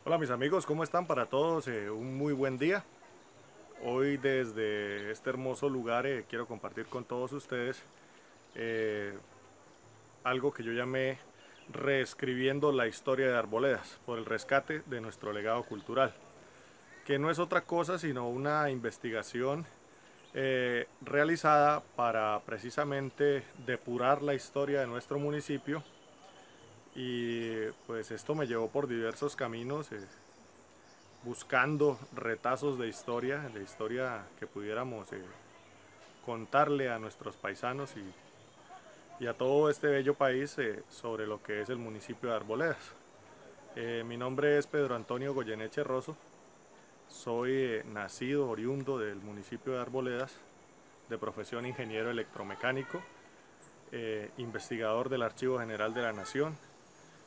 Hola mis amigos, ¿cómo están? Para todos un muy buen día. Hoy desde este hermoso lugar quiero compartir con todos ustedes eh, algo que yo llamé Reescribiendo la historia de Arboledas por el rescate de nuestro legado cultural, que no es otra cosa sino una investigación realizada para precisamente depurar la historia de nuestro municipio y pues esto me llevó por diversos caminos. Buscando retazos de historia que pudiéramos contarle a nuestros paisanos y a todo este bello país sobre lo que es el municipio de Arboledas. Mi nombre es Pedro Antonio Goyeneche Rosso, soy nacido oriundo del municipio de Arboledas, de profesión ingeniero electromecánico, investigador del Archivo General de la Nación,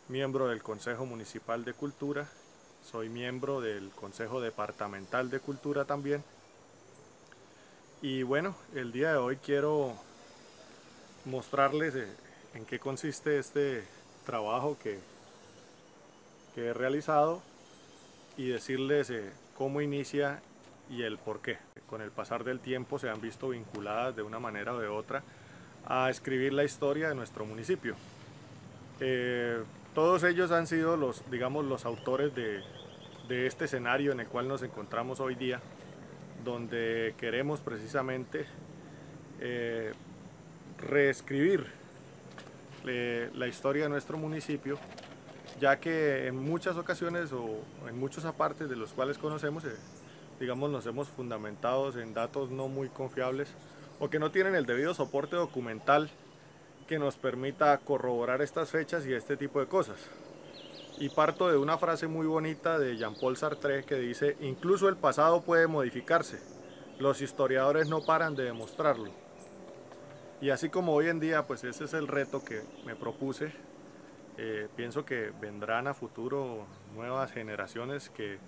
miembro del Consejo Municipal de Cultura, soy miembro del Consejo Departamental de Cultura también. Y bueno, el día de hoy quiero mostrarles en qué consiste este trabajo que he realizado y decirles cómo inicia y el por qué. Con el pasar del tiempo se han visto vinculadas de una manera o de otra a escribir la historia de nuestro municipio. Eh, Todos ellos han sido los, digamos, los autores de este escenario en el cual nos encontramos hoy día, donde queremos precisamente eh, reescribir la historia de nuestro municipio, ya que en muchas ocasiones o en muchos apartes de los cuales conocemos, digamos, nos hemos fundamentado en datos no muy confiables o que no tienen el debido soporte documental que nos permita corroborar estas fechas y este tipo de cosas. Y parto de una frase muy bonita de Jean-Paul Sartre que dice: incluso el pasado puede modificarse, los historiadores no paran de demostrarlo. Y así como hoy en día, pues ese es el reto que me propuse. Pienso que vendrán a futuro nuevas generaciones que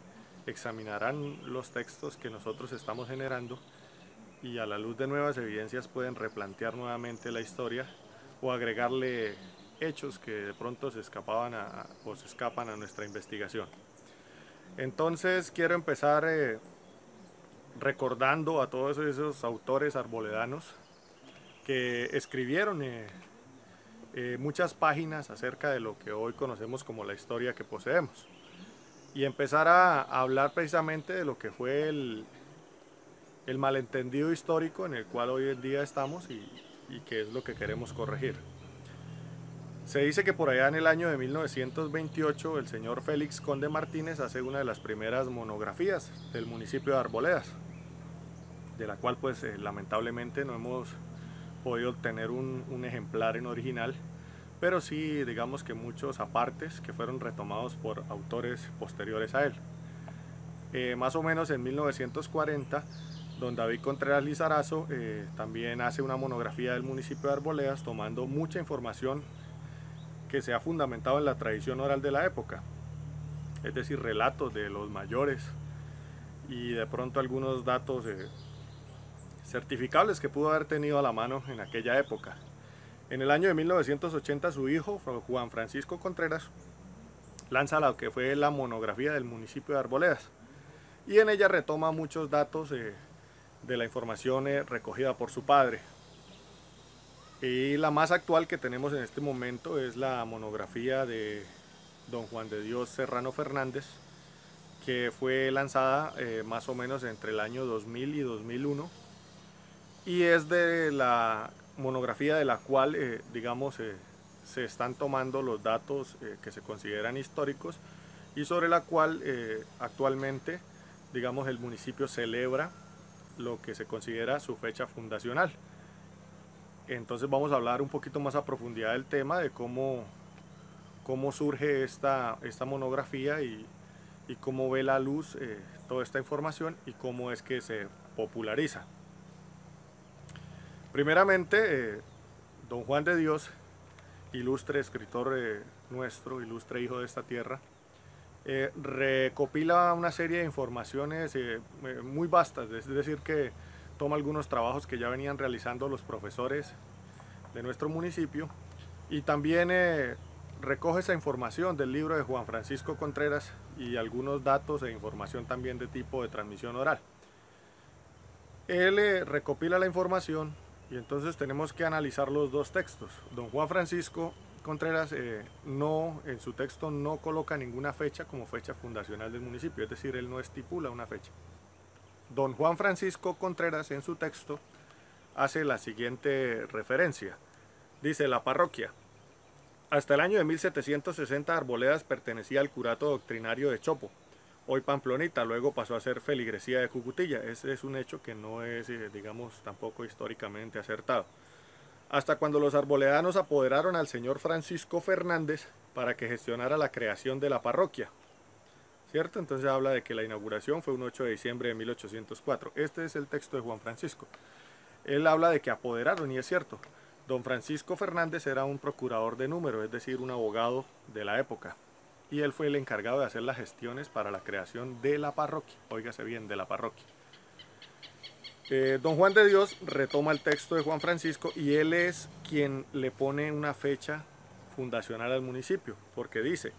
examinarán los textos que nosotros estamos generando y a la luz de nuevas evidencias pueden replantear nuevamente la historia o agregarle hechos que de pronto se escapaban o se escapan a nuestra investigación. Entonces quiero empezar recordando a todos esos autores arboledanos que escribieron muchas páginas acerca de lo que hoy conocemos como la historia que poseemos y empezar a hablar precisamente de lo que fue el malentendido histórico en el cual hoy en día estamos y qué es lo que queremos corregir. Se dice que por allá en el año de 1928 el señor Félix Conde Martínez hace una de las primeras monografías del municipio de Arboledas, de la cual pues lamentablemente no hemos podido obtener un ejemplar en original, pero sí digamos que muchos apartes que fueron retomados por autores posteriores a él. Más o menos en 1940, don David Contreras Lizarazo también hace una monografía del municipio de Arboledas tomando mucha información que se ha fundamentado en la tradición oral de la época, es decir, relatos de los mayores y de pronto algunos datos certificables que pudo haber tenido a la mano en aquella época. En el año de 1980 su hijo, Juan Francisco Contreras, lanza lo que fue la monografía del municipio de Arboledas y en ella retoma muchos datos de la información recogida por su padre. Y la más actual que tenemos en este momento es la monografía de don Juan de Dios Serrano Fernández, que fue lanzada más o menos entre el año 2000 y 2001 y es de la monografía de la cual digamos se están tomando los datos que se consideran históricos y sobre la cual actualmente digamos el municipio celebra lo que se considera su fecha fundacional. Entonces vamos a hablar un poquito más a profundidad del tema de cómo surge esta monografía y cómo ve la luz toda esta información y cómo es que se populariza. Primeramente, don Juan de Dios, ilustre escritor nuestro, ilustre hijo de esta tierra, recopila una serie de informaciones muy vastas, es decir, que toma algunos trabajos que ya venían realizando los profesores de nuestro municipio y también recoge esa información del libro de Juan Francisco Contreras y algunos datos e información también de tipo de transmisión oral. Él recopila la información y entonces tenemos que analizar los dos textos. Don Juan Francisco Contreras no, en su texto no coloca ninguna fecha como fecha fundacional del municipio, es decir, él no estipula una fecha. Don Juan Francisco Contreras en su texto hace la siguiente referencia. Dice: la parroquia. Hasta el año de 1760 Arboledas pertenecía al curato doctrinario de Chopo, hoy Pamplonita, luego pasó a ser feligresía de Cucutilla. Ese es un hecho que no es, digamos, tampoco históricamente acertado. Hasta cuando los arboledanos apoderaron al señor Francisco Fernández para que gestionara la creación de la parroquia, ¿cierto? Entonces habla de que la inauguración fue un 8 de diciembre de 1804. Este es el texto de Juan Francisco. Él habla de que apoderaron, y es cierto. Don Francisco Fernández era un procurador de número, es decir, un abogado de la época. Y él fue el encargado de hacer las gestiones para la creación de la parroquia. Óigase bien, de la parroquia. Don Juan de Dios retoma el texto de Juan Francisco y él es quien le pone una fecha fundacional al municipio, porque dice: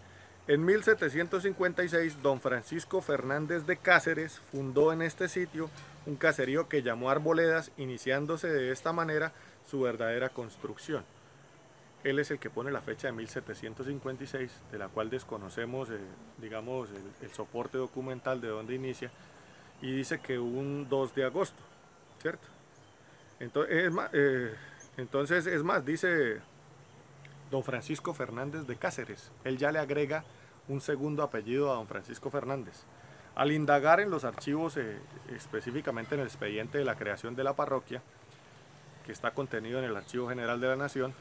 en 1756 don Francisco Fernández de Cáceres fundó en este sitio un caserío que llamó Arboledas, iniciándose de esta manera su verdadera construcción. Él es el que pone la fecha de 1756, de la cual desconocemos, digamos, el soporte documental de dónde inicia, y dice que un 2 de agosto, ¿cierto? Entonces, es más, dice don Francisco Fernández de Cáceres. Él ya le agrega un segundo apellido a don Francisco Fernández. Al indagar en los archivos, específicamente en el expediente de la creación de la parroquia, que está contenido en el Archivo General de la Nación,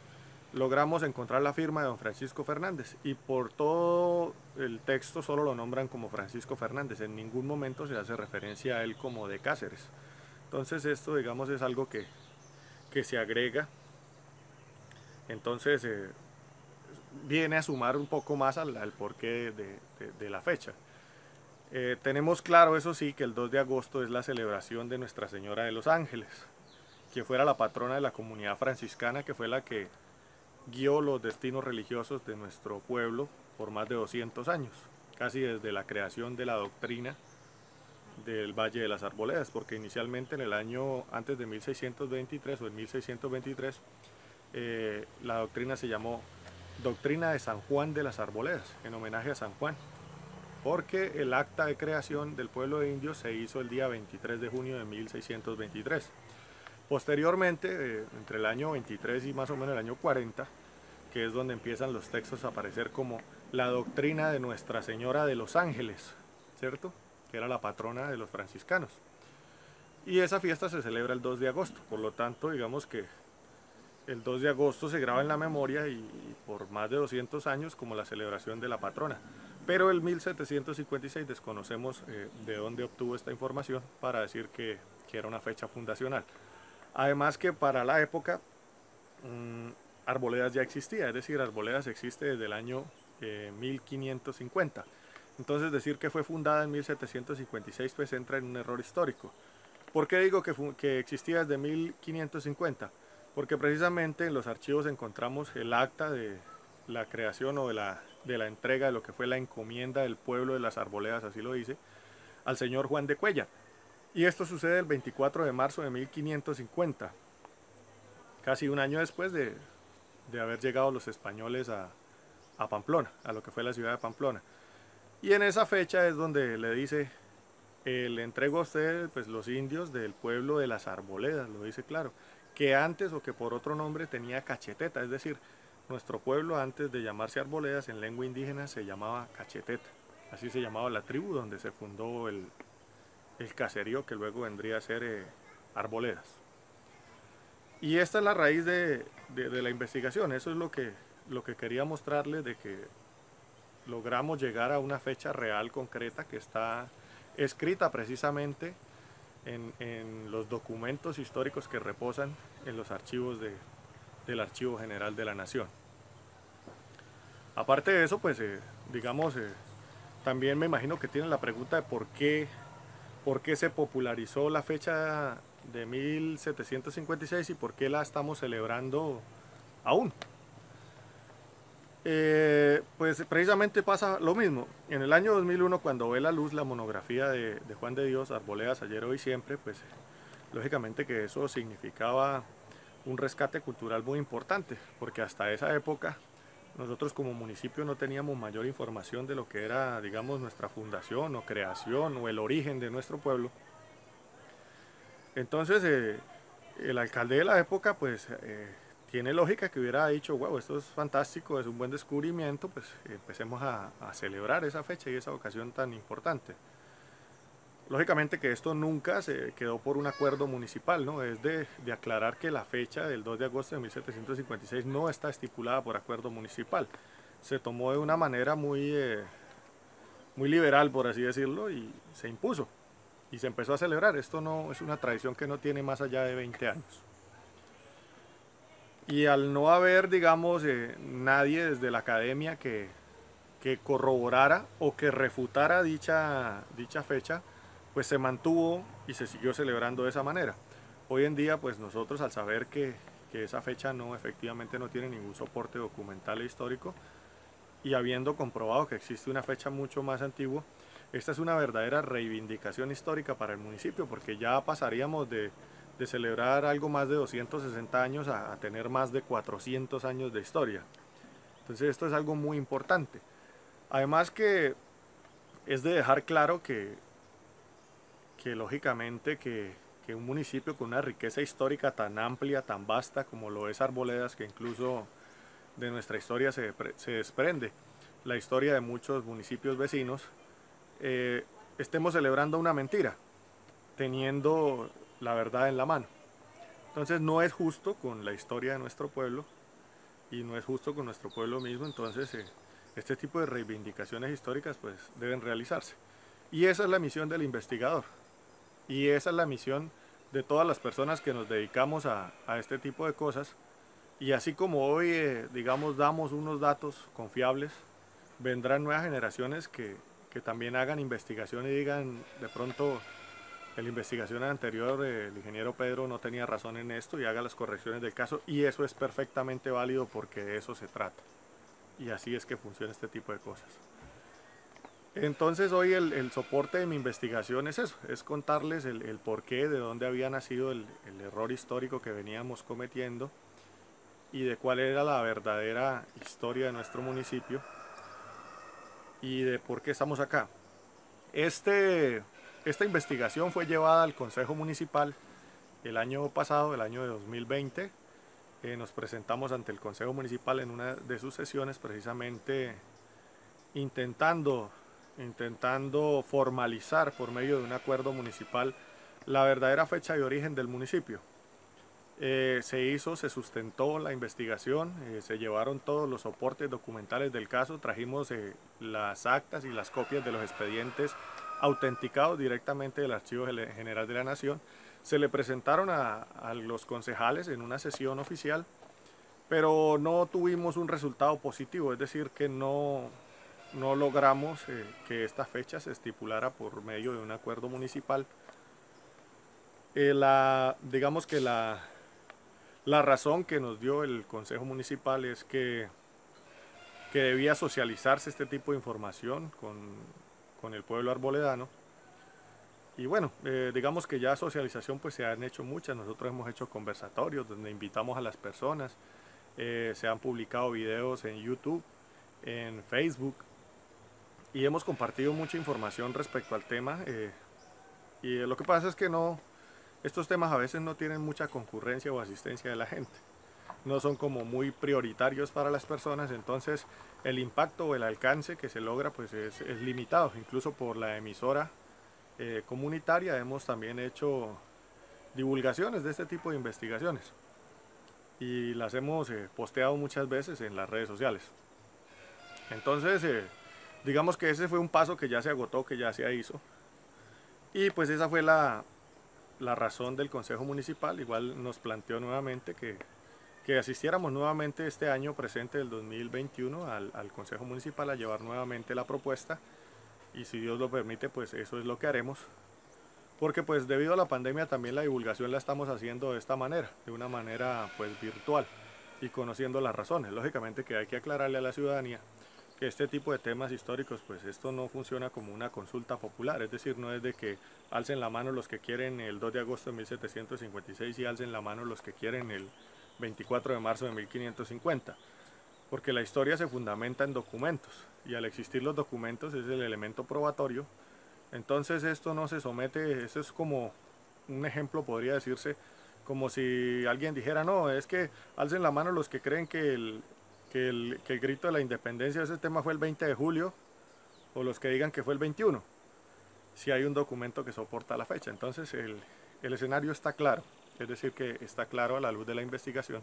logramos encontrar la firma de don Francisco Fernández, y por todo el texto solo lo nombran como Francisco Fernández. En ningún momento se hace referencia a él como de Cáceres. Entonces esto, digamos, es algo que se agrega. Entonces viene a sumar un poco más al porqué de la fecha. Tenemos claro, eso sí, que el 2 de agosto es la celebración de Nuestra Señora de los Ángeles, que fuera la patrona de la comunidad franciscana, que fue la que guió los destinos religiosos de nuestro pueblo por más de 200 años, casi desde la creación de la doctrina del Valle de las Arboledas, porque inicialmente en el año antes de 1623 o en 1623 la doctrina se llamó Doctrina de San Juan de las Arboledas, en homenaje a San Juan, porque el acta de creación del pueblo de indios se hizo el día 23 de junio de 1623. Posteriormente, entre el año 23 y más o menos el año 40, que es donde empiezan los textos a aparecer como la doctrina de Nuestra Señora de los Ángeles, ¿cierto? Que era la patrona de los franciscanos. Y esa fiesta se celebra el 2 de agosto, por lo tanto, digamos que el 2 de agosto se graba en la memoria y por más de 200 años como la celebración de la patrona. Pero el 1756 desconocemos de dónde obtuvo esta información para decir que era una fecha fundacional. Además que para la época Arboledas ya existía, es decir, Arboledas existe desde el año 1550. Entonces decir que fue fundada en 1756 pues entra en un error histórico. ¿Por qué digo que existía desde 1550? Porque precisamente en los archivos encontramos el acta de la creación o de la entrega de lo que fue la encomienda del pueblo de las Arboledas, así lo dice, al señor Juan de Cuéllar. Y esto sucede el 24 de marzo de 1550, casi un año después de haber llegado los españoles a Pamplona, a lo que fue la ciudad de Pamplona. Y en esa fecha es donde le dice, le entrego a usted pues, los indios del pueblo de las Arboledas, lo dice claro, que antes o que por otro nombre tenía Cacheteta, es decir, nuestro pueblo antes de llamarse Arboledas en lengua indígena se llamaba Cacheteta, así se llamaba la tribu donde se fundó el caserío que luego vendría a ser Arboledas. Y esta es la raíz de la investigación, eso es lo que quería mostrarles, de que logramos llegar a una fecha real, concreta, que está escrita precisamente en los documentos históricos que reposan en los archivos del Archivo General de la Nación. Aparte de eso, pues digamos, también me imagino que tienen la pregunta de por qué se popularizó la fecha de 1756 y por qué la estamos celebrando aún. Pues precisamente pasa lo mismo. En el año 2001, cuando ve la luz la monografía de Juan de Dios, Arboledas, ayer, hoy, siempre, pues lógicamente que eso significaba un rescate cultural muy importante, porque hasta esa época nosotros como municipio no teníamos mayor información de lo que era, digamos, nuestra fundación o creación o el origen de nuestro pueblo. Entonces, el alcalde de la época, pues, tiene lógica que hubiera dicho, wow, esto es fantástico, es un buen descubrimiento, pues empecemos a celebrar esa fecha y esa ocasión tan importante. Lógicamente que esto nunca se quedó por un acuerdo municipal, ¿no? Es de aclarar que la fecha del 2 de agosto de 1756 no está estipulada por acuerdo municipal. Se tomó de una manera muy liberal, por así decirlo, y se impuso. Y se empezó a celebrar. Esto no es una tradición que no tiene más allá de 20 años. Y al no haber, digamos, nadie desde la academia que corroborara o que refutara dicha fecha, pues se mantuvo y se siguió celebrando de esa manera. Hoy en día, pues nosotros, al saber que esa fecha no, efectivamente no tiene ningún soporte documental e histórico, y habiendo comprobado que existe una fecha mucho más antigua, esta es una verdadera reivindicación histórica para el municipio, porque ya pasaríamos de celebrar algo más de 260 años a tener más de 400 años de historia. Entonces esto es algo muy importante. Además que es de dejar claro que lógicamente que un municipio con una riqueza histórica tan amplia, tan vasta como lo es Arboledas, que incluso de nuestra historia se desprende la historia de muchos municipios vecinos, estemos celebrando una mentira, teniendo la verdad en la mano. Entonces no es justo con la historia de nuestro pueblo y no es justo con nuestro pueblo mismo. Entonces este tipo de reivindicaciones históricas pues deben realizarse. Y esa es la misión del investigador. Y esa es la misión de todas las personas que nos dedicamos a este tipo de cosas. Y así como hoy, digamos, damos unos datos confiables, vendrán nuevas generaciones que también hagan investigación y digan, de pronto, en la investigación anterior, el ingeniero Pedro no tenía razón en esto, y haga las correcciones del caso. Y eso es perfectamente válido, porque de eso se trata. Y así es que funciona este tipo de cosas. Entonces hoy el soporte de mi investigación es eso, es contarles el porqué, de dónde había nacido el error histórico que veníamos cometiendo y de cuál era la verdadera historia de nuestro municipio y de por qué estamos acá. Esta investigación fue llevada al Consejo Municipal el año pasado, el año de 2020. Nos presentamos ante el Consejo Municipal en una de sus sesiones, precisamente intentando formalizar por medio de un acuerdo municipal la verdadera fecha de origen del municipio. Se sustentó la investigación, se llevaron todos los soportes documentales del caso, trajimos las actas y las copias de los expedientes autenticados directamente del Archivo General de la Nación. Se le presentaron a los concejales en una sesión oficial, pero no tuvimos un resultado positivo, es decir, que no logramos que esta fecha se estipulara por medio de un acuerdo municipal. Digamos que la razón que nos dio el Consejo Municipal es que debía socializarse este tipo de información con el pueblo arboledano. Y bueno, digamos que ya socialización pues se han hecho muchas. Nosotros hemos hecho conversatorios donde invitamos a las personas. Se han publicado videos en YouTube, en Facebook, y hemos compartido mucha información respecto al tema. Y lo que pasa es que estos temas a veces no tienen mucha concurrencia o asistencia de la gente. No son como muy prioritarios para las personas, entonces el impacto o el alcance que se logra pues es limitado. Incluso por la emisora comunitaria hemos también hecho divulgaciones de este tipo de investigaciones y las hemos posteado muchas veces en las redes sociales. Entonces digamos que ese fue un paso que ya se agotó, que ya se hizo, y pues esa fue la razón del Consejo Municipal. Igual nos planteó nuevamente que asistiéramos nuevamente este año presente del 2021 al Consejo Municipal a llevar nuevamente la propuesta, y si Dios lo permite pues eso es lo que haremos, porque pues debido a la pandemia también la divulgación la estamos haciendo de esta manera, de una manera pues virtual, y conociendo las razones. Lógicamente que hay que aclararle a la ciudadanía que este tipo de temas históricos, pues esto no funciona como una consulta popular, es decir, no es de que alcen la mano los que quieren el 2 de agosto de 1756 y alcen la mano los que quieren el 24 de marzo de 1550, porque la historia se fundamenta en documentos y al existir los documentos es el elemento probatorio. Entonces esto no se somete, eso es como un ejemplo, podría decirse, como si alguien dijera, no, es que alcen la mano los que creen que el grito de la independencia de ese tema fue el 20 de julio, o los que digan que fue el 21, si hay un documento que soporta la fecha. Entonces el escenario está claro, es decir, que está claro a la luz de la investigación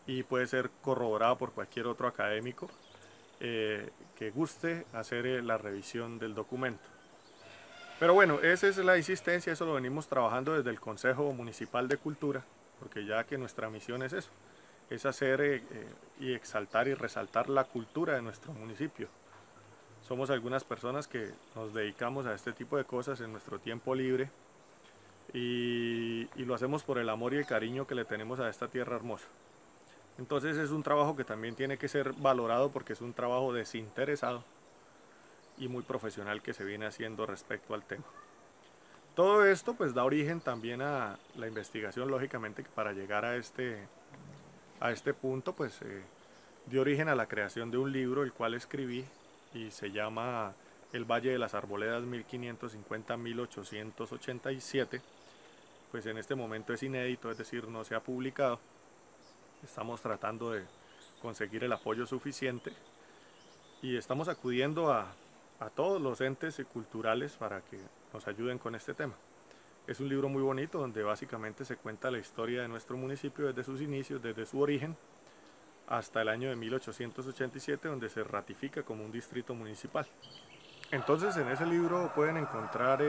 y puede ser corroborado por cualquier otro académico que guste hacer la revisión del documento. Pero bueno, esa es la insistencia, eso lo venimos trabajando desde el Consejo Municipal de Cultura, porque ya que nuestra misión es eso, es hacer y exaltar y resaltar la cultura de nuestro municipio. Somos algunas personas que nos dedicamos a este tipo de cosas en nuestro tiempo libre y lo hacemos por el amor y el cariño que le tenemos a esta tierra hermosa. Entonces es un trabajo que también tiene que ser valorado porque es un trabajo desinteresado y muy profesional que se viene haciendo respecto al tema. Todo esto pues da origen también a la investigación, lógicamente, que para llegar a este punto pues dio origen a la creación de un libro el cual escribí y se llama El Valle de las Arboledas 1550-1887. Pues en este momento es inédito, es decir, no se ha publicado. Estamos tratando de conseguir el apoyo suficiente y estamos acudiendo a todos los entes culturales para que nos ayuden con este tema. Es un libro muy bonito donde básicamente se cuenta la historia de nuestro municipio desde sus inicios, desde su origen hasta el año de 1887, donde se ratifica como un distrito municipal. Entonces en ese libro pueden encontrar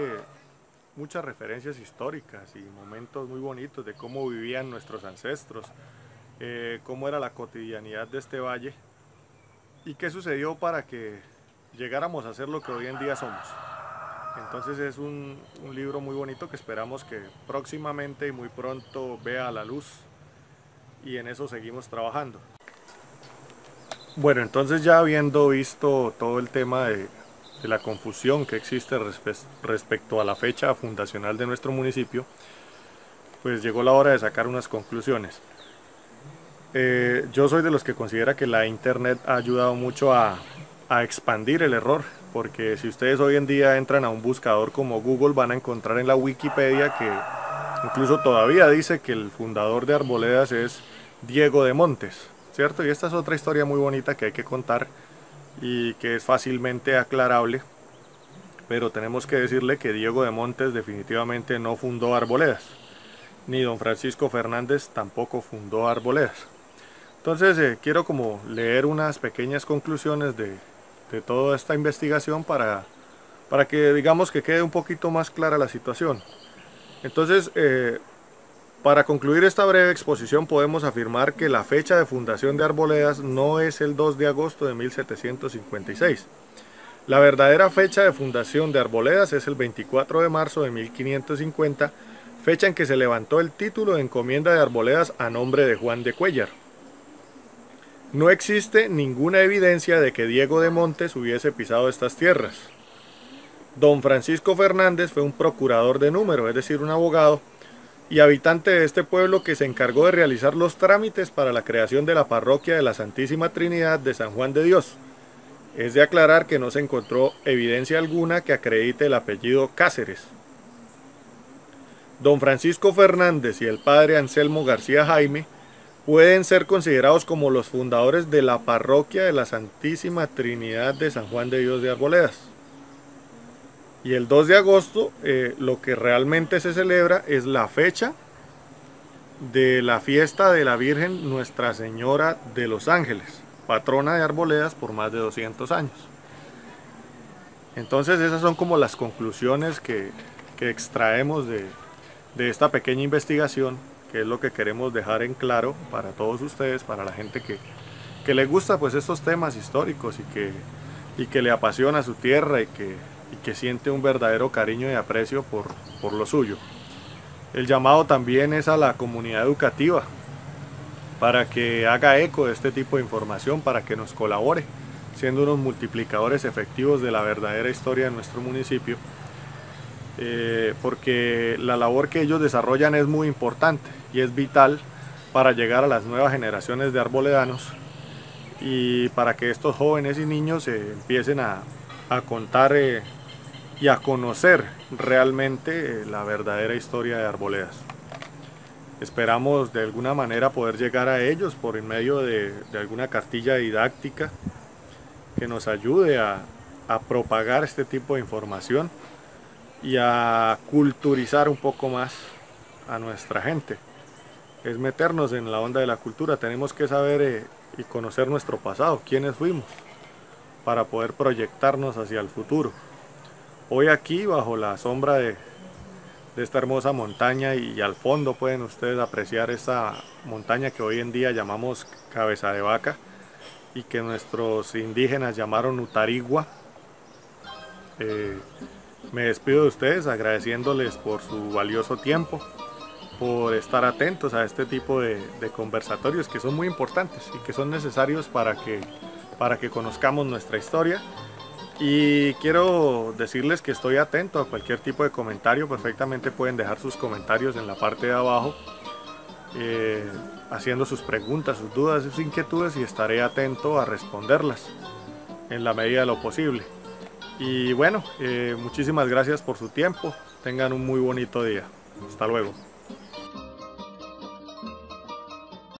muchas referencias históricas y momentos muy bonitos de cómo vivían nuestros ancestros, cómo era la cotidianidad de este valle y qué sucedió para que llegáramos a ser lo que hoy en día somos. Entonces es un libro muy bonito que esperamos que próximamente y muy pronto vea la luz y en eso seguimos trabajando. Bueno, entonces ya habiendo visto todo el tema de la confusión que existe respecto a la fecha fundacional de nuestro municipio, pues llegó la hora de sacar unas conclusiones. Yo soy de los que considera que la internet ha ayudado mucho a expandir el error, porque si ustedes hoy en día entran a un buscador como Google van a encontrar en la Wikipedia que incluso todavía dice que el fundador de Arboledas es Diego de Montes, ¿cierto? Y esta es otra historia muy bonita que hay que contar y que es fácilmente aclarable, pero tenemos que decirle que Diego de Montes definitivamente no fundó Arboledas, ni don Francisco Fernández tampoco fundó Arboledas. Entonces quiero como leer unas pequeñas conclusiones de toda esta investigación para que digamos que quede un poquito más clara la situación. Entonces, para concluir esta breve exposición podemos afirmar que la fecha de fundación de Arboledas no es el 2 de agosto de 1756. La verdadera fecha de fundación de Arboledas es el 24 de marzo de 1550, fecha en que se levantó el título de encomienda de Arboledas a nombre de Juan de Cuéllar. No existe ninguna evidencia de que Diego de Montes hubiese pisado estas tierras. Don Francisco Fernández fue un procurador de número, es decir, un abogado, y habitante de este pueblo que se encargó de realizar los trámites para la creación de la parroquia de la Santísima Trinidad de San Juan de Dios. Es de aclarar que no se encontró evidencia alguna que acredite el apellido Cáceres. Don Francisco Fernández y el padre Anselmo García Jaime pueden ser considerados como los fundadores de la parroquia de la Santísima Trinidad de San Juan de Dios de Arboledas. Y el 2 de agosto lo que realmente se celebra es la fecha de la fiesta de la Virgen Nuestra Señora de los Ángeles, patrona de Arboledas por más de 200 años. Entonces esas son como las conclusiones que extraemos de esta pequeña investigación, que es lo que queremos dejar en claro para todos ustedes, para la gente que le gusta pues estos temas históricos y que le apasiona su tierra y que siente un verdadero cariño y aprecio por lo suyo. El llamado también es a la comunidad educativa, para que haga eco de este tipo de información, para que nos colabore, siendo unos multiplicadores efectivos de la verdadera historia de nuestro municipio, porque la labor que ellos desarrollan es muy importante y es vital para llegar a las nuevas generaciones de arboledanos y para que estos jóvenes y niños empiecen a contar y a conocer realmente la verdadera historia de Arboledas. Esperamos de alguna manera poder llegar a ellos por en medio de alguna cartilla didáctica que nos ayude a propagar este tipo de información y a culturizar un poco más a nuestra gente. Es meternos en la onda de la cultura, tenemos que saber y conocer nuestro pasado, quiénes fuimos, para poder proyectarnos hacia el futuro. Hoy aquí, bajo la sombra de esta hermosa montaña, y al fondo pueden ustedes apreciar esta montaña que hoy en día llamamos Cabeza de Vaca y que nuestros indígenas llamaron Utarigua. Me despido de ustedes agradeciéndoles por su valioso tiempo, por estar atentos a este tipo de conversatorios que son muy importantes y que son necesarios para que conozcamos nuestra historia. Y quiero decirles que estoy atento a cualquier tipo de comentario. Perfectamente pueden dejar sus comentarios en la parte de abajo, haciendo sus preguntas, sus dudas, sus inquietudes, y estaré atento a responderlas en la medida de lo posible. Y bueno, muchísimas gracias por su tiempo. Tengan un muy bonito día. Hasta luego.